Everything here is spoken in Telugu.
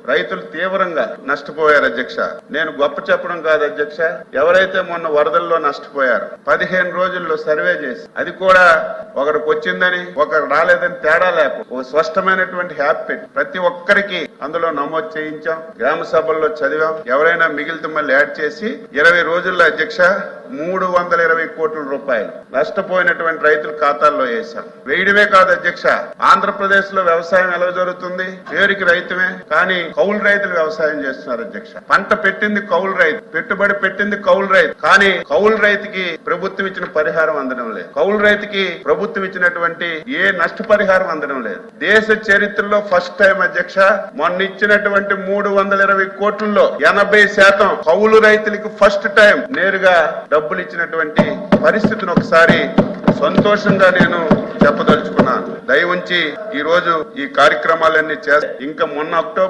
రైతులు తీవ్రంగా నష్టపోయారు అధ్యక్ష. నేను గొప్ప చెప్పడం కాదు అధ్యక్ష, ఎవరైతే మొన్న వరదల్లో నష్టపోయారు 15 రోజుల్లో సర్వే చేసి అది కూడా ఒకరికి వచ్చిందని ఒకరు రాలేదని తేడా లేక ఒక స్పష్టమైనటువంటి హ్యాప్ పెట్టి ప్రతి ఒక్కరికి అందులో నమోదు చేయించాం, గ్రామ సభల్లో చదివాం. ఎవరైనా మిగిలితే మళ్ళీ యాడ్ చేసి 20 రోజుల్లో అధ్యక్ష 320 కోట్ల రూపాయలు నష్టపోయినటువంటి రైతుల ఖాతాల్లో వేశాం. వేయడమే కాదు అధ్యక్ష, ఆంధ్రప్రదేశ్ లో వ్యవసాయం ఎలా జరుగుతుంది? పేరుకి రైతుమే, కానీ కౌలు రైతులు వ్యవసాయం చేస్తున్నారు అధ్యక్ష. పంట పెట్టింది కౌలు రైతు, పెట్టుబడి పెట్టింది కౌలు రైతు, కానీ కౌలు రైతుకి ప్రభుత్వం ఇచ్చిన పరిహారం అందడం లేదు. కౌలు రైతుకి ప్రభుత్వం ఇచ్చినటువంటి ఏ నష్టపరిహారం అందడం లేదు. దేశ చరిత్రలో ఫస్ట్ టైం అధ్యక్ష, మొన్న ఇచ్చినటువంటి 320 కోట్లలో 80% కౌలు రైతులకు ఫస్ట్ టైం నేరుగా డబ్బులు ఇచ్చినటువంటి పరిస్థితిని ఒకసారి సంతోషంగా నేను చెప్పదలుచుకున్నాను. దయ ఉంచి ఈ రోజు ఈ కార్యక్రమాలన్నీ చేస్తే ఇంకా మొన్న అక్టోబర్